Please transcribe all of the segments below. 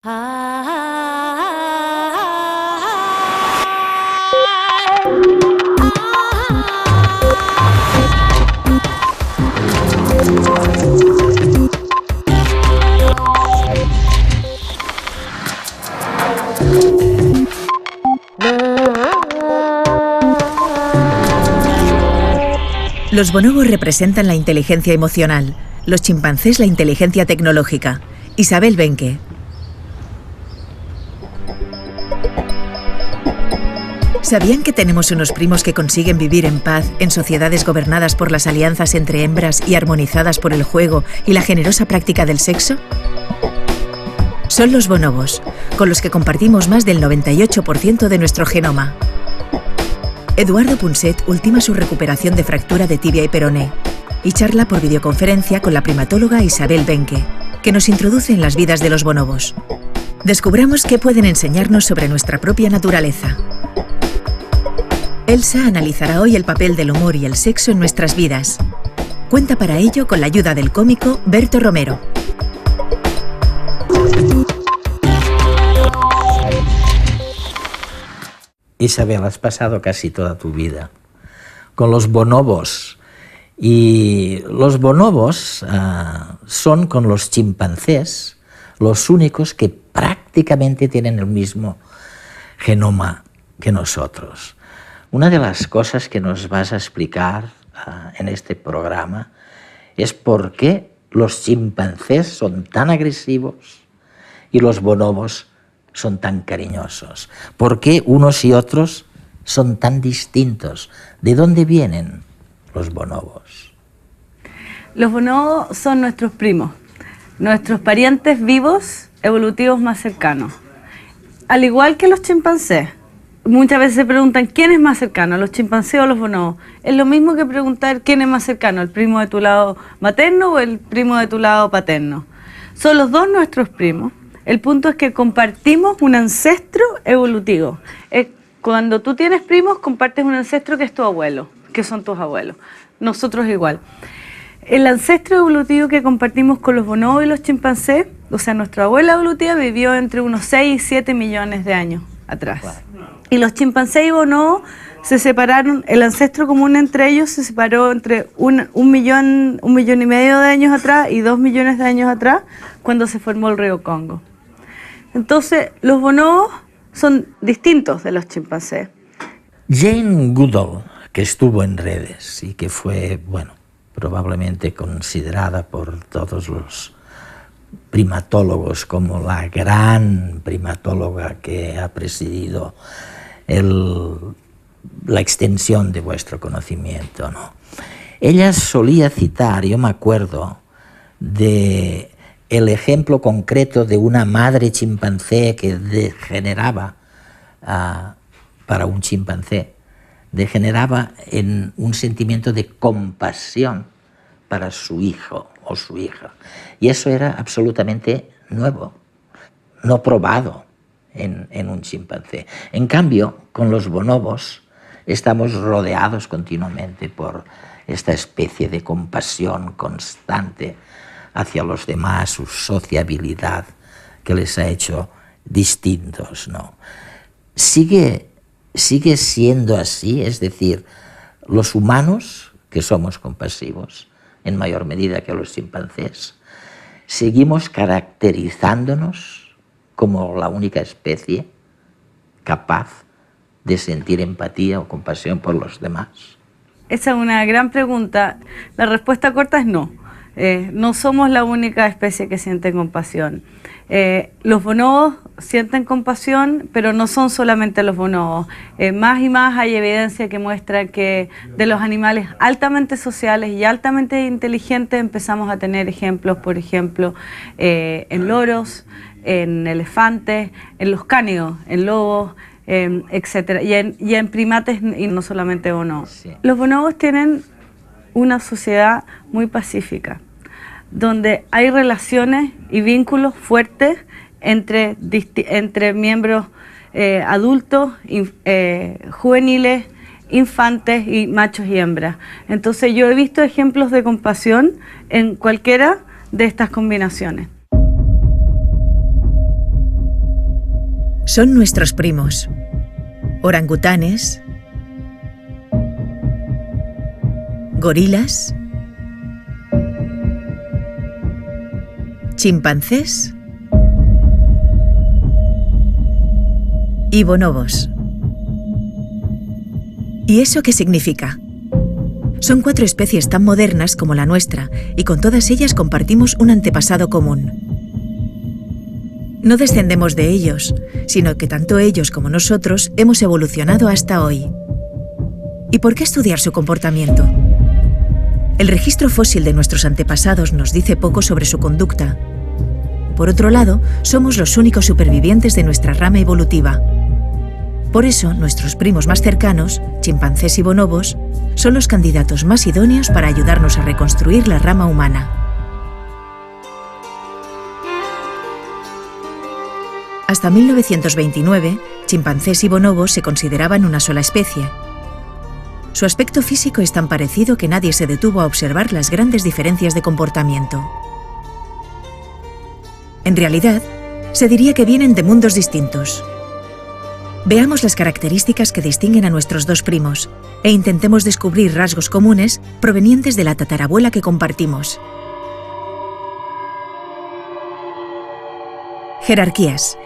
Los bonobos representan la inteligencia emocional, los chimpancés la inteligencia tecnológica. Isabel Benque. ¿Sabían que tenemos unos primos que consiguen vivir en paz en sociedades gobernadas por las alianzas entre hembras y armonizadas por el juego y la generosa práctica del sexo? Son los bonobos, con los que compartimos más del 98% de nuestro genoma. Eduardo Punset ultima su recuperación de fractura de tibia y peroné y charla por videoconferencia con la primatóloga Isabel Benque, que nos introduce en las vidas de los bonobos. Descubramos qué pueden enseñarnos sobre nuestra propia naturaleza. Elsa analizará hoy el papel del humor y el sexo en nuestras vidas. Cuenta para ello con la ayuda del cómico Berto Romero. Isabel, has pasado casi toda tu vida con los bonobos, y los bonobos son, con los chimpancés, los únicos que prácticamente tienen el mismo genoma que nosotros. Una de las cosas que nos vas a explicar en este programa es por qué los chimpancés son tan agresivos y los bonobos son tan cariñosos. ¿Por qué unos y otros son tan distintos? ¿De dónde vienen los bonobos? Los bonobos son nuestros primos, nuestros parientes vivos evolutivos más cercanos. Al igual que los chimpancés. Muchas veces se preguntan quién es más cercano, los chimpancés o los bonobos. Es lo mismo que preguntar quién es más cercano, el primo de tu lado materno o el primo de tu lado paterno. Son los dos nuestros primos. El punto es que compartimos un ancestro evolutivo. Cuando tú tienes primos, compartes un ancestro que es tu abuelo, que son tus abuelos. Nosotros igual. El ancestro evolutivo que compartimos con los bonobos y los chimpancés, o sea, nuestra abuela evolutiva vivió entre unos 6 y 7 millones de años atrás. Y los chimpancés y bonobos se separaron, el ancestro común entre ellos se separó entre un millón y medio de años atrás y 2 millones de años atrás, cuando se formó el río Congo. Entonces, los bonobos son distintos de los chimpancés. Jane Goodall, que estuvo en redes y que fue, bueno, probablemente considerada por todos los primatólogos como la gran primatóloga que ha presidido la extensión de vuestro conocimiento, ¿no? Ella solía citar, yo me acuerdo, de el ejemplo concreto de una madre chimpancé que degeneraba, para un chimpancé, degeneraba en un sentimiento de compasión para su hijo o su hija. Y eso era absolutamente nuevo, no probado en un chimpancé. En cambio, con los bonobos estamos rodeados continuamente por esta especie de compasión constante hacia los demás, su sociabilidad que les ha hecho distintos, ¿no? Sigue siendo así, es decir, los humanos, que somos compasivos en mayor medida que los chimpancés, seguimos caracterizándonos como la única especie capaz de sentir empatía o compasión por los demás. Esa es una gran pregunta. La respuesta corta es no. No somos la única especie que siente compasión. Los bonobos sienten compasión, pero no son solamente los bonobos. Más y más hay evidencia que muestra que de los animales altamente sociales y altamente inteligentes empezamos a tener ejemplos, por ejemplo, en loros, en elefantes, en los cánidos, en lobos, etcétera, y en primates, y no solamente bonobos. Sí. Los bonobos tienen una sociedad muy pacífica, donde hay relaciones y vínculos fuertes entre miembros adultos, juveniles, infantes y machos y hembras. Entonces yo he visto ejemplos de compasión en cualquiera de estas combinaciones. Son nuestros primos. Orangutanes, gorilas, chimpancés y bonobos. ¿Y eso qué significa? Son 4 especies tan modernas como la nuestra y con todas ellas compartimos un antepasado común. No descendemos de ellos, sino que tanto ellos como nosotros hemos evolucionado hasta hoy. ¿Y por qué estudiar su comportamiento? El registro fósil de nuestros antepasados nos dice poco sobre su conducta. Por otro lado, somos los únicos supervivientes de nuestra rama evolutiva. Por eso, nuestros primos más cercanos, chimpancés y bonobos, son los candidatos más idóneos para ayudarnos a reconstruir la rama humana. Hasta 1929, chimpancés y bonobos se consideraban una sola especie. Su aspecto físico es tan parecido que nadie se detuvo a observar las grandes diferencias de comportamiento. En realidad, se diría que vienen de mundos distintos. Veamos las características que distinguen a nuestros 2 primos e intentemos descubrir rasgos comunes provenientes de la tatarabuela que compartimos. Jerarquías.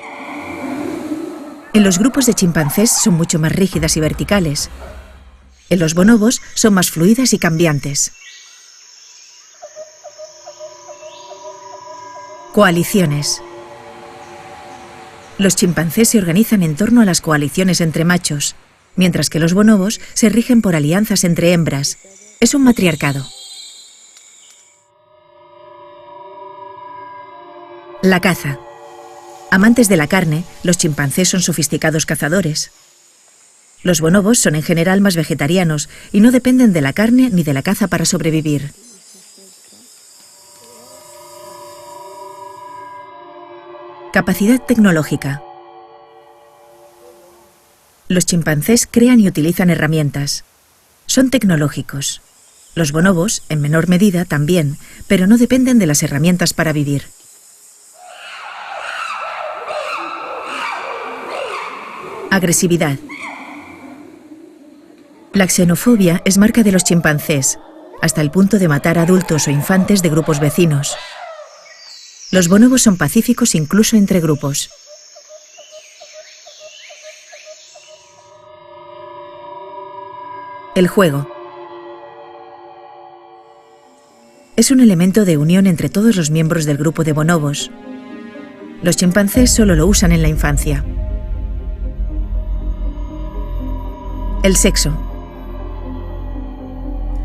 En los grupos de chimpancés son mucho más rígidas y verticales. En los bonobos son más fluidas y cambiantes. Coaliciones. Los chimpancés se organizan en torno a las coaliciones entre machos, mientras que los bonobos se rigen por alianzas entre hembras. Es un matriarcado. La caza. Amantes de la carne, los chimpancés son sofisticados cazadores. Los bonobos son en general más vegetarianos y no dependen de la carne ni de la caza para sobrevivir. Capacidad tecnológica. Los chimpancés crean y utilizan herramientas. Son tecnológicos. Los bonobos, en menor medida, también, pero no dependen de las herramientas para vivir. Agresividad. La xenofobia es marca de los chimpancés, hasta el punto de matar a adultos o infantes de grupos vecinos. Los bonobos son pacíficos incluso entre grupos. El juego. Es un elemento de unión entre todos los miembros del grupo de bonobos. Los chimpancés solo lo usan en la infancia. El sexo.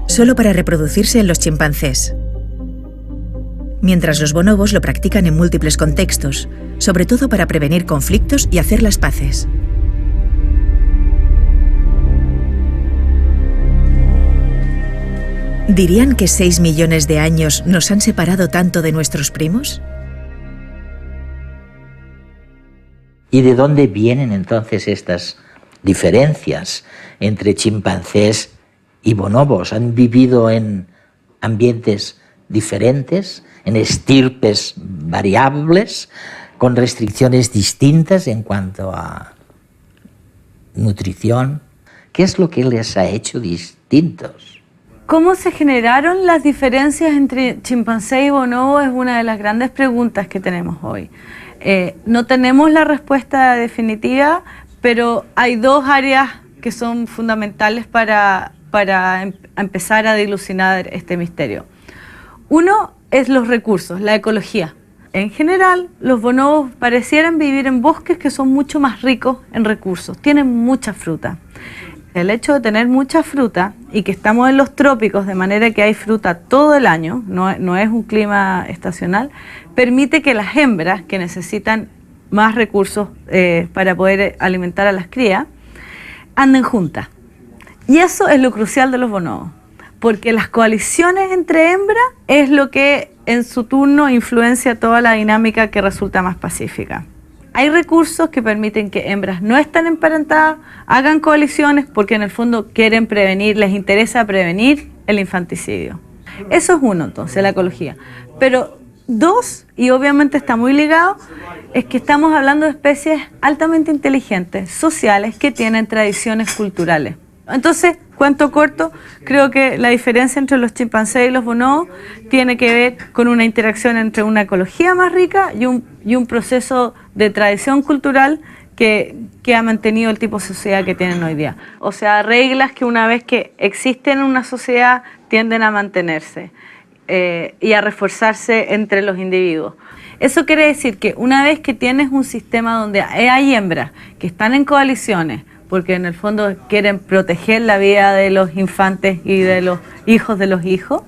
Solo para reproducirse en los chimpancés. Mientras los bonobos lo practican en múltiples contextos, sobre todo para prevenir conflictos y hacer las paces. ¿Dirían que 6 millones de años nos han separado tanto de nuestros primos? ¿Y de dónde vienen entonces estas diferencias entre chimpancés y bonobos? ¿Han vivido en ambientes diferentes, en estirpes variables, con restricciones distintas en cuanto a nutrición? ¿Qué es lo que les ha hecho distintos? ¿Cómo se generaron las diferencias entre chimpancé y bonobo? Es una de las grandes preguntas que tenemos hoy. No tenemos la respuesta definitiva, pero hay 2 áreas que son fundamentales para empezar a dilucidar este misterio. Uno es los recursos, la ecología. En general, los bonobos parecieran vivir en bosques que son mucho más ricos en recursos, tienen mucha fruta. El hecho de tener mucha fruta y que estamos en los trópicos, de manera que hay fruta todo el año, no es un clima estacional, permite que las hembras, que necesitan más recursos para poder alimentar a las crías, anden juntas. Y eso es lo crucial de los bonobos, porque las coaliciones entre hembras es lo que en su turno influencia toda la dinámica que resulta más pacífica. Hay recursos que permiten que hembras no estén emparentadas, hagan coaliciones porque en el fondo quieren prevenir, les interesa prevenir el infanticidio. Eso es uno, entonces, la ecología. Pero Dos, y obviamente está muy ligado, es que estamos hablando de especies altamente inteligentes, sociales, que tienen tradiciones culturales. Entonces, cuento corto, creo que la diferencia entre los chimpancés y los bonobos tiene que ver con una interacción entre una ecología más rica y un proceso de tradición cultural que ha mantenido el tipo de sociedad que tienen hoy día. O sea, reglas que una vez que existen en una sociedad tienden a mantenerse y a reforzarse entre los individuos. Eso quiere decir que una vez que tienes un sistema donde hay hembras que están en coaliciones, porque en el fondo quieren proteger la vida de los infantes y de los hijos,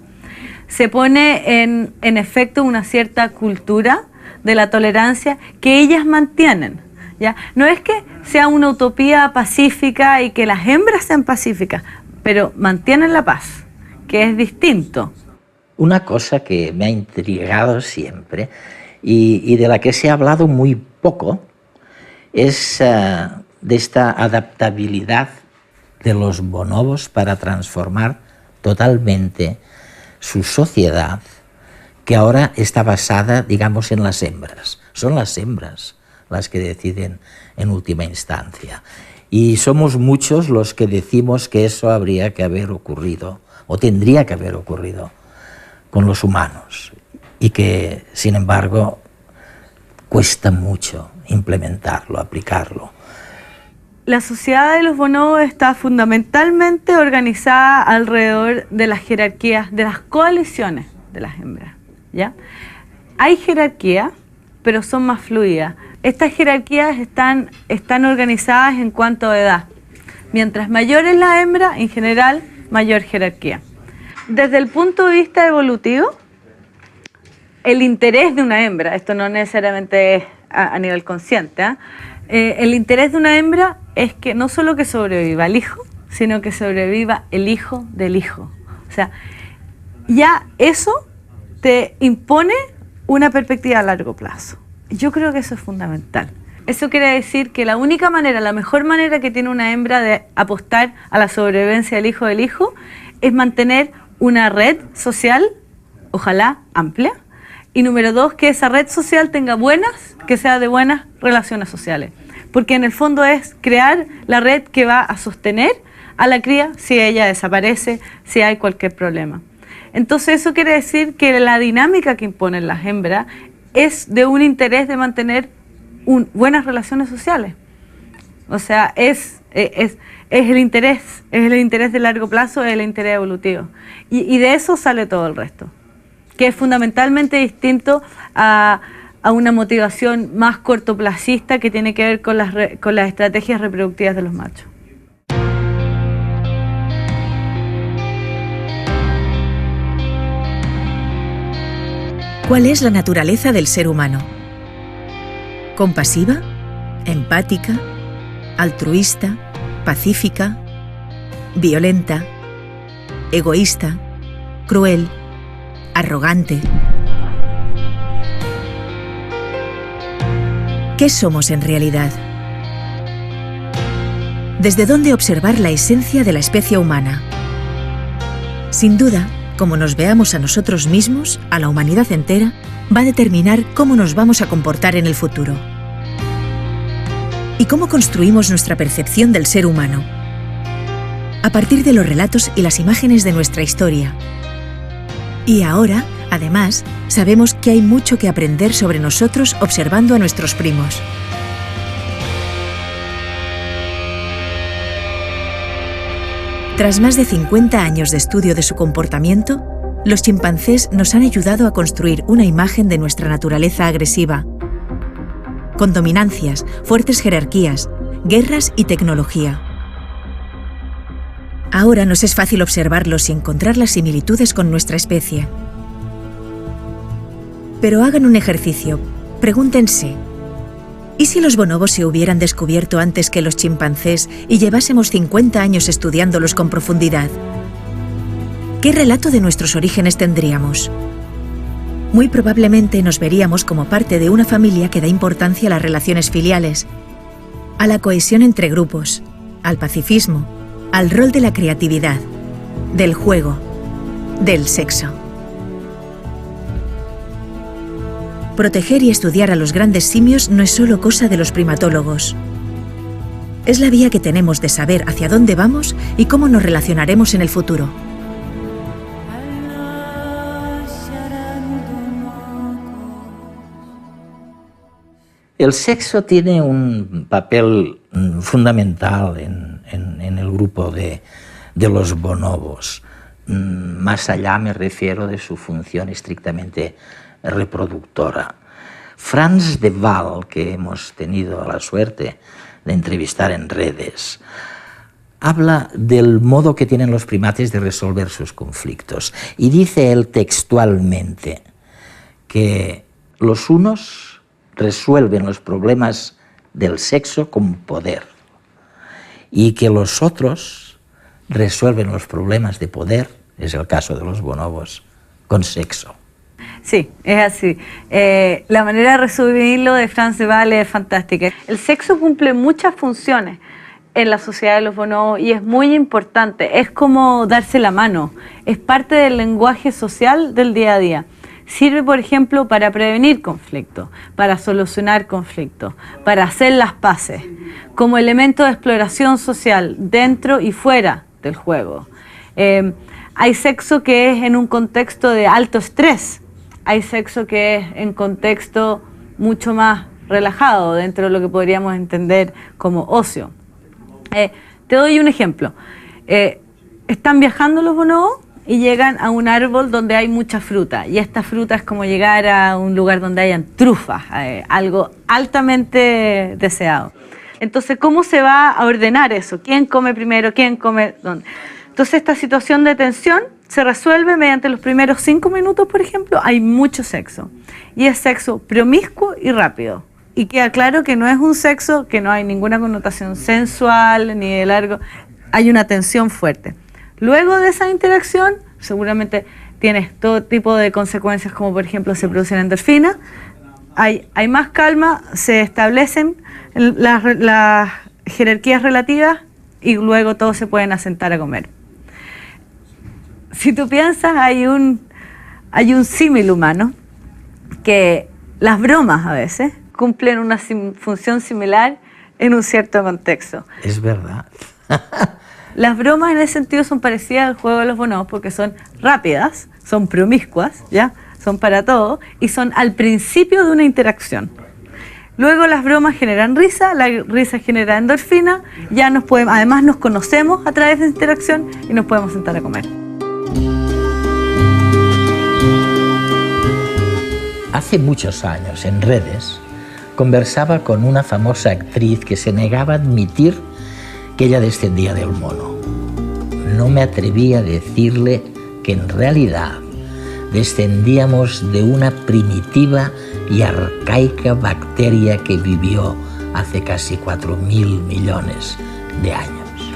se pone en efecto una cierta cultura de la tolerancia que ellas mantienen, ¿ya? No es que sea una utopía pacífica y que las hembras sean pacíficas, pero mantienen la paz, que es distinto. Una cosa que me ha intrigado siempre y de la que se ha hablado muy poco es de esta adaptabilidad de los bonobos para transformar totalmente su sociedad, que ahora está basada, digamos, en las hembras. Son las hembras las que deciden en última instancia. Y somos muchos los que decimos que eso habría que haber ocurrido, o tendría que haber ocurrido, con los humanos, y que, sin embargo, cuesta mucho implementarlo, aplicarlo. La sociedad de los bonobos está fundamentalmente organizada alrededor de las jerarquías, de las coaliciones de las hembras, ¿ya? Hay jerarquías, pero son más fluidas. Estas jerarquías están organizadas en cuanto a edad. Mientras mayor es la hembra, en general, mayor jerarquía. Desde el punto de vista evolutivo, el interés de una hembra, esto no necesariamente es a nivel consciente, el interés de una hembra es que no solo que sobreviva el hijo, sino que sobreviva el hijo del hijo. O sea, ya eso te impone una perspectiva a largo plazo. Yo creo que eso es fundamental. Eso quiere decir que la única manera, la mejor manera que tiene una hembra de apostar a la sobrevivencia del hijo, es mantener una red social, ojalá amplia, y número dos, que esa red social que sea de buenas relaciones sociales. Porque en el fondo es crear la red que va a sostener a la cría si ella desaparece, si hay cualquier problema. Entonces eso quiere decir que la dinámica que imponen las hembras es de un interés de mantener buenas relaciones sociales. O sea, es el interés de largo plazo, es el interés evolutivo. Y de eso sale todo el resto, que es fundamentalmente distinto a una motivación más cortoplacista que tiene que ver con las estrategias reproductivas de los machos. ¿Cuál es la naturaleza del ser humano? ¿Compasiva? ¿Empática? ¿Altruista? ¿Pacífica? ¿Violenta? ¿Egoísta? ¿Cruel? ¿Arrogante? ¿Qué somos en realidad? ¿Desde dónde observar la esencia de la especie humana? Sin duda, como nos veamos a nosotros mismos, a la humanidad entera, va a determinar cómo nos vamos a comportar en el futuro. ¿Y cómo construimos nuestra percepción del ser humano? A partir de los relatos y las imágenes de nuestra historia. Y ahora, además, sabemos que hay mucho que aprender sobre nosotros observando a nuestros primos. Tras más de 50 años de estudio de su comportamiento, los chimpancés nos han ayudado a construir una imagen de nuestra naturaleza agresiva, con dominancias, fuertes jerarquías, guerras y tecnología. Ahora nos es fácil observarlos y encontrar las similitudes con nuestra especie. Pero hagan un ejercicio, pregúntense, ¿y si los bonobos se hubieran descubierto antes que los chimpancés y llevásemos 50 años estudiándolos con profundidad? ¿Qué relato de nuestros orígenes tendríamos? Muy probablemente nos veríamos como parte de una familia que da importancia a las relaciones filiales, a la cohesión entre grupos, al pacifismo, al rol de la creatividad, del juego, del sexo. Proteger y estudiar a los grandes simios no es solo cosa de los primatólogos. Es la vía que tenemos de saber hacia dónde vamos y cómo nos relacionaremos en el futuro. El sexo tiene un papel fundamental en el grupo de los bonobos. Más allá me refiero de su función estrictamente reproductora. Frans de Waal, que hemos tenido la suerte de entrevistar en redes, habla del modo que tienen los primates de resolver sus conflictos. Y dice él textualmente que los unos resuelven los problemas del sexo con poder y que los otros resuelven los problemas de poder, es el caso de los bonobos, con sexo. Sí, es así. La manera de resumirlo de Frans de Waal es fantástica. El sexo cumple muchas funciones en la sociedad de los bonobos y es muy importante. Es como darse la mano, es parte del lenguaje social del día a día. Sirve, por ejemplo, para prevenir conflictos, para solucionar conflictos, para hacer las paces, como elemento de exploración social dentro y fuera del juego. Hay sexo que es en un contexto de alto estrés, hay sexo que es en contexto mucho más relajado, dentro de lo que podríamos entender como ocio. Te doy un ejemplo. Están viajando los bonobos y llegan a un árbol donde hay mucha fruta, y esta fruta es como llegar a un lugar donde hayan trufas, algo altamente deseado. Entonces, ¿cómo se va a ordenar eso? ¿Quién come primero? ¿Quién come dónde? Entonces, esta situación de tensión se resuelve mediante los primeros 5 minutos, por ejemplo, hay mucho sexo. Y es sexo promiscuo y rápido. Y queda claro que no es un sexo que no hay ninguna connotación sensual ni de largo, hay una tensión fuerte. Luego de esa interacción, seguramente tienes todo tipo de consecuencias, como por ejemplo se producen endorfinas, hay más calma, se establecen las jerarquías relativas y luego todos se pueden asentar a comer. Si tú piensas, hay un símil humano, que las bromas a veces cumplen una función similar en un cierto contexto. Es verdad. Las bromas en ese sentido son parecidas al juego de los bonobos porque son rápidas, son promiscuas, ¿ya? Son para todo y son al principio de una interacción. Luego las bromas generan risa, la risa genera endorfina, además nos conocemos a través de esa interacción y nos podemos sentar a comer. Hace muchos años, en redes, conversaba con una famosa actriz que se negaba a admitir que ella descendía del mono. No me atreví a decirle que en realidad descendíamos de una primitiva y arcaica bacteria que vivió hace casi 4.000 millones de años.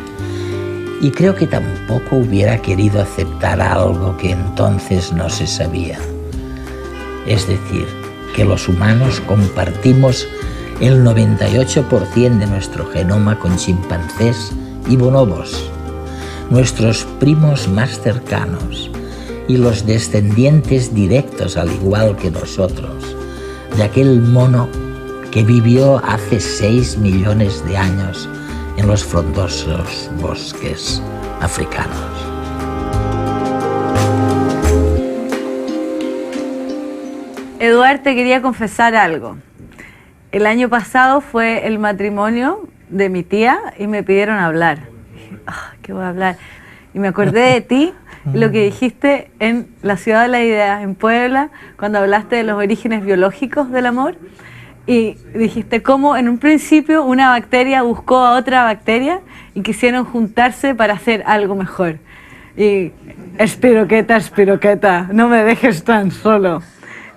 Y creo que tampoco hubiera querido aceptar algo que entonces no se sabía. Es decir, que los humanos compartimos el 98% de nuestro genoma con chimpancés y bonobos, nuestros primos más cercanos y los descendientes directos, al igual que nosotros, de aquel mono que vivió hace 6 millones de años en los frondosos bosques africanos. Eduard, te quería confesar algo. El año pasado fue el matrimonio de mi tía y me pidieron hablar. Dije, ¿qué voy a hablar? Y me acordé de ti, lo que dijiste en la Ciudad de la Idea, en Puebla, cuando hablaste de los orígenes biológicos del amor. Y dijiste cómo en un principio una bacteria buscó a otra bacteria y quisieron juntarse para hacer algo mejor. Y espiroqueta, no me dejes tan solo.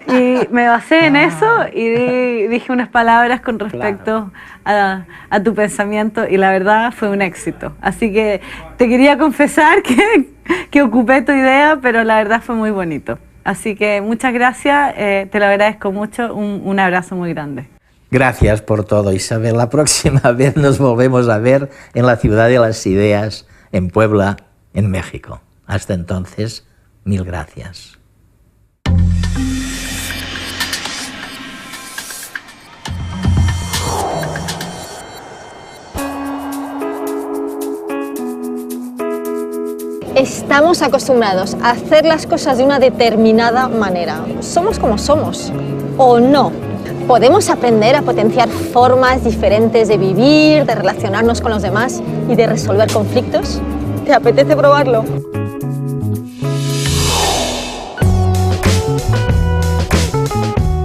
Y me basé en eso y dije unas palabras con respecto a tu pensamiento y la verdad fue un éxito. Así que te quería confesar que ocupé tu idea, pero la verdad fue muy bonito. Así que muchas gracias, te lo agradezco mucho, un abrazo muy grande. Gracias por todo, Isabel. La próxima vez nos volvemos a ver en la Ciudad de las Ideas, en Puebla, en México. Hasta entonces, mil gracias. Estamos acostumbrados a hacer las cosas de una determinada manera. Somos como somos, ¿o no? Podemos aprender a potenciar formas diferentes de vivir, de relacionarnos con los demás y de resolver conflictos. ¿Te apetece probarlo?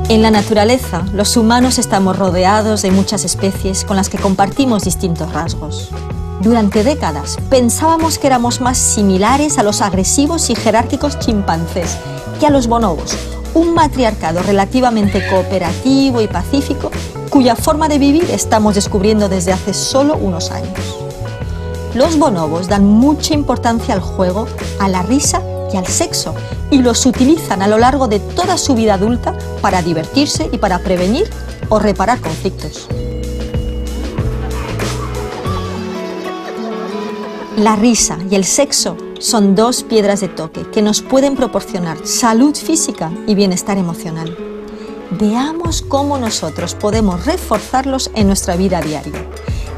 En la naturaleza, los humanos estamos rodeados de muchas especies con las que compartimos distintos rasgos. Durante décadas pensábamos que éramos más similares a los agresivos y jerárquicos chimpancés que a los bonobos, un matriarcado relativamente cooperativo y pacífico cuya forma de vivir estamos descubriendo desde hace solo unos años. Los bonobos dan mucha importancia al juego, a la risa y al sexo, y los utilizan a lo largo de toda su vida adulta para divertirse y para prevenir o reparar conflictos. La risa y el sexo son dos piedras de toque que nos pueden proporcionar salud física y bienestar emocional. Veamos cómo nosotros podemos reforzarlos en nuestra vida diaria.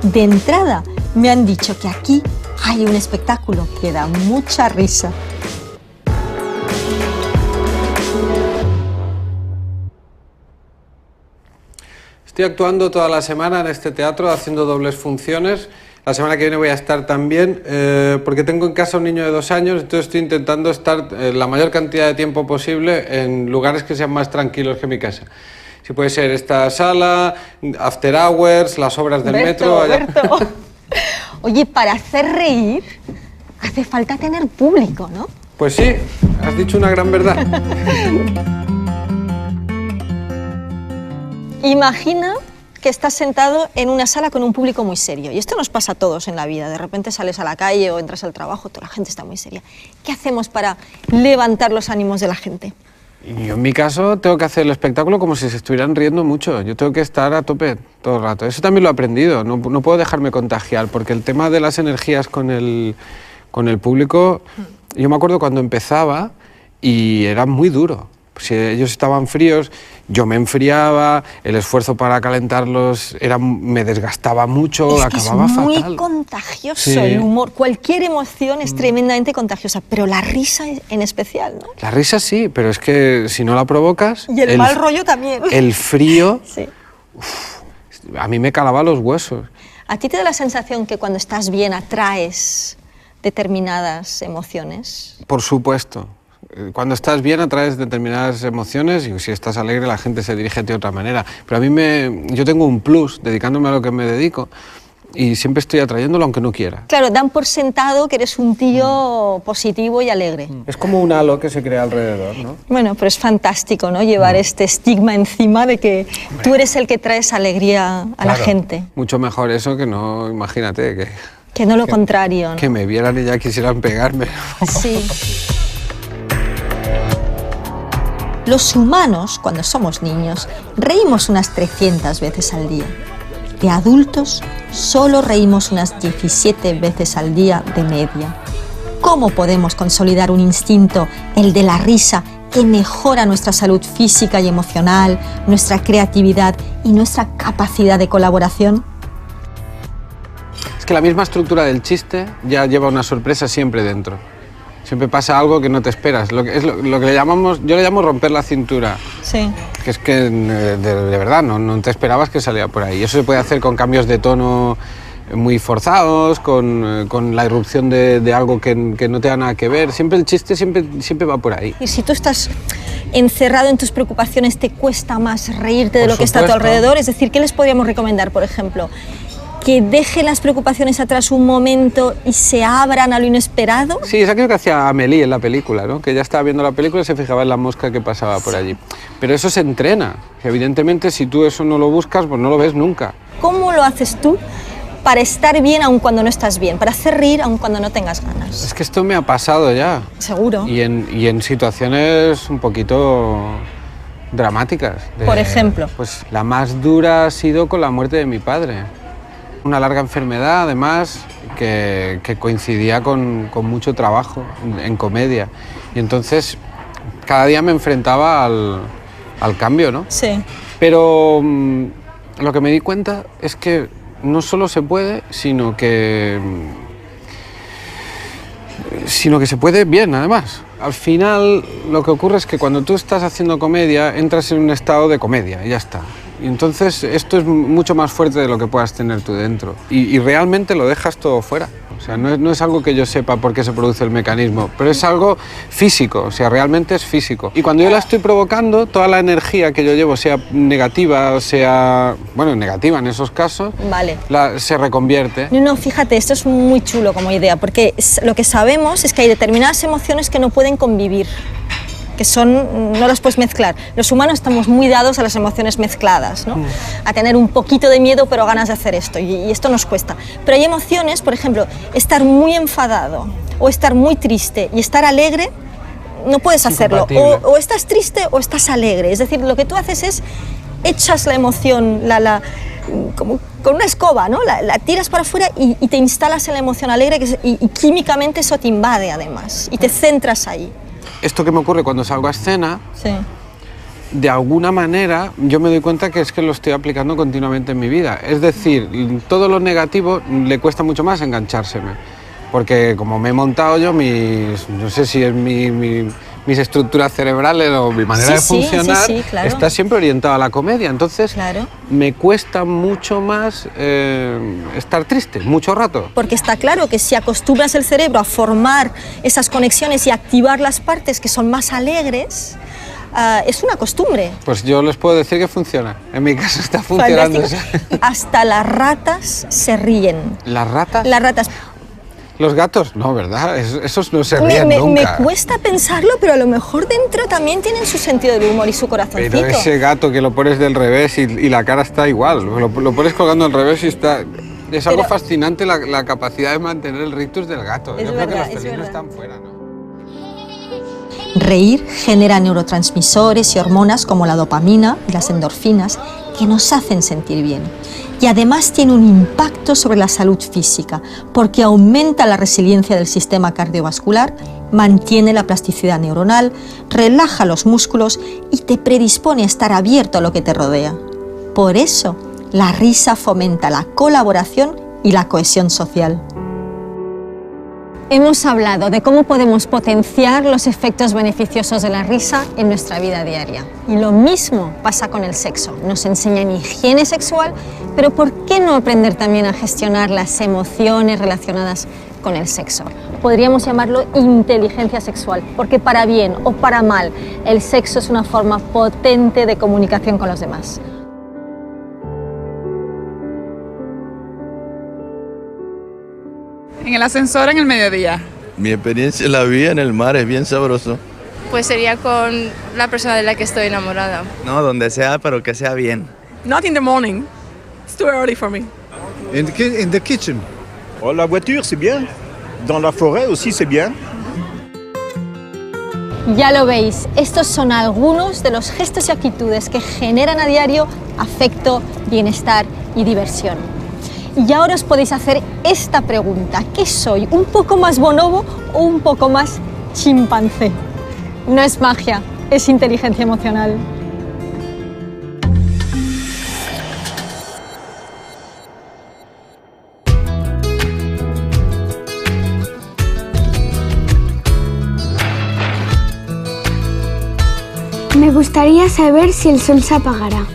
De entrada, me han dicho que aquí hay un espectáculo que da mucha risa. Estoy actuando toda la semana en este teatro, haciendo dobles funciones. La semana que viene voy a estar también, porque tengo en casa un niño de 2 años, entonces estoy intentando estar la mayor cantidad de tiempo posible en lugares que sean más tranquilos que mi casa. Si puede ser esta sala, after hours, las obras del metro... Berto. Oye, para hacer reír hace falta tener público, ¿no? Pues sí, has dicho una gran verdad. Imagina que estás sentado en una sala con un público muy serio. Y esto nos pasa a todos en la vida. De repente sales a la calle o entras al trabajo, toda la gente está muy seria. ¿Qué hacemos para levantar los ánimos de la gente? Y yo en mi caso tengo que hacer el espectáculo como si se estuvieran riendo mucho. Yo tengo que estar a tope todo el rato. Eso también lo he aprendido. No puedo dejarme contagiar, porque el tema de las energías con el público... Yo me acuerdo cuando empezaba y era muy duro. Si ellos estaban fríos, yo me enfriaba, el esfuerzo para calentarlos me desgastaba mucho, es que acababa es muy fatal. contagioso Sí. el humor. Cualquier emoción es tremendamente contagiosa, pero la risa en especial, ¿no? La risa sí, pero es que si no la provocas... Y el mal rollo también. El frío, Sí. a mí me calaba los huesos. ¿A ti te da la sensación que cuando estás bien atraes determinadas emociones? Por supuesto. Cuando estás bien atraes determinadas emociones y si estás alegre la gente se dirige de otra manera. Pero a mí yo tengo un plus dedicándome a lo que me dedico y siempre estoy atrayéndolo aunque no quiera. Claro, dan por sentado que eres un tío positivo y alegre. Es como un halo que se crea alrededor, ¿no? Bueno, pero es fantástico, ¿no? Llevar este estigma encima de que tú eres el que traes alegría a la gente. Mucho mejor eso que no, imagínate, Que no lo contrario, ¿no? que me vieran y ya quisieran pegarme. Sí. Los humanos, cuando somos niños, reímos unas 300 veces al día. De adultos, solo reímos unas 17 veces al día de media. ¿Cómo podemos consolidar un instinto, el de la risa, que mejora nuestra salud física y emocional, nuestra creatividad y nuestra capacidad de colaboración? Es que la misma estructura del chiste ya lleva una sorpresa siempre dentro. Siempre pasa algo que no te esperas. Lo que le llamamos, yo le llamo romper la cintura. Sí. Que es que de verdad no te esperabas que saliera por ahí. Y eso se puede hacer con cambios de tono muy forzados, con la irrupción de algo que no tenga nada que ver. Siempre el chiste siempre va por ahí. Y si tú estás encerrado en tus preocupaciones, ¿te cuesta más reírte de Por lo que está a tu supuesto. alrededor? Es decir, ¿qué les podríamos recomendar, por ejemplo? ¿Que dejen las preocupaciones atrás un momento y se abran a lo inesperado? Sí, es aquello que hacía Amélie en la película, ¿no? Que ella estaba viendo la película y se fijaba en la mosca que pasaba por allí. Pero eso se entrena. Evidentemente, si tú eso no lo buscas, pues no lo ves nunca. ¿Cómo lo haces tú para estar bien aun cuando no estás bien? Para hacer reír aun cuando no tengas ganas. Es que esto me ha pasado ya. Seguro. Y en situaciones un poquito dramáticas. Por ejemplo. Pues la más dura ha sido con la muerte de mi padre. Una larga enfermedad, además, que coincidía con mucho trabajo en comedia. Y entonces, cada día me enfrentaba al cambio, ¿no? Sí. Pero lo que me di cuenta es que no solo se puede, sino que sino que se puede bien, además. Al final, lo que ocurre es que cuando tú estás haciendo comedia, entras en un estado de comedia y ya está. Y entonces esto es mucho más fuerte de lo que puedas tener tú dentro. Y realmente lo dejas todo fuera. O sea, no es algo que yo sepa por qué se produce el mecanismo, pero es algo físico, o sea, realmente es físico. Y cuando yo la estoy provocando, toda la energía que yo llevo, sea negativa o sea, bueno, negativa en esos casos, Vale. Se reconvierte. No, fíjate, esto es muy chulo como idea, porque lo que sabemos es que hay determinadas emociones que no pueden convivir, que no las puedes mezclar. Los humanos estamos muy dados a las emociones mezcladas, ¿no? A tener un poquito de miedo pero ganas de hacer esto, y esto nos cuesta. Pero hay emociones, por ejemplo, estar muy enfadado o estar muy triste y estar alegre, no puedes hacerlo. O estás triste o estás alegre. Es decir, lo que tú haces es echas la emoción, como con una escoba, ¿no? La tiras para afuera y te instalas en la emoción alegre y químicamente eso te invade además y te centras ahí. Esto que me ocurre cuando salgo a escena, Sí. de alguna manera yo me doy cuenta que es que lo estoy aplicando continuamente en mi vida. Es decir, todo lo negativo le cuesta mucho más enganchárseme. Porque como me he montado yo no sé si es mis estructuras cerebrales o mi manera de funcionar, claro. Está siempre orientada a la comedia. Entonces Claro. me cuesta mucho más estar triste, mucho rato. Porque está claro que si acostumbras el cerebro a formar esas conexiones y activar las partes que son más alegres, es una costumbre. Pues yo les puedo decir que funciona. En mi caso está funcionando. Fantástico. Hasta las ratas se ríen. ¿Las ratas? Las ratas. Los gatos, no, ¿verdad? Esos no se ríen Me nunca. cuesta pensarlo, pero a lo mejor dentro también tienen su sentido del humor y su corazoncito. Pero ese gato que lo pones del revés y la cara está igual, lo pones colgando al revés y está... Es algo fascinante la capacidad de mantener el rictus del gato. Es Yo verdad, creo que es los felinos verdad. están fuera, ¿no? Reír genera neurotransmisores y hormonas como la dopamina y las endorfinas que nos hacen sentir bien. Y además tiene un impacto sobre la salud física porque aumenta la resiliencia del sistema cardiovascular, mantiene la plasticidad neuronal, relaja los músculos y te predispone a estar abierto a lo que te rodea. Por eso, la risa fomenta la colaboración y la cohesión social. Hemos hablado de cómo podemos potenciar los efectos beneficiosos de la risa en nuestra vida diaria. Y lo mismo pasa con el sexo. Nos enseñan higiene sexual, pero ¿por qué no aprender también a gestionar las emociones relacionadas con el sexo? Podríamos llamarlo inteligencia sexual, porque para bien o para mal, el sexo es una forma potente de comunicación con los demás. En el ascensor en el mediodía. Mi experiencia en la vida en el mar es bien sabroso. Pues sería con la persona de la que estoy enamorada. No, donde sea, pero que sea bien. Not in the morning. It's too early for me. In the kitchen. Oh, la voiture, c'est bien. Dans la forêt aussi, c'est bien. Ya lo veis, estos son algunos de los gestos y actitudes que generan a diario afecto, bienestar y diversión. Y ahora os podéis hacer esta pregunta: ¿qué soy? ¿Un poco más bonobo o un poco más chimpancé? No es magia, es inteligencia emocional. Me gustaría saber si el sol se apagará.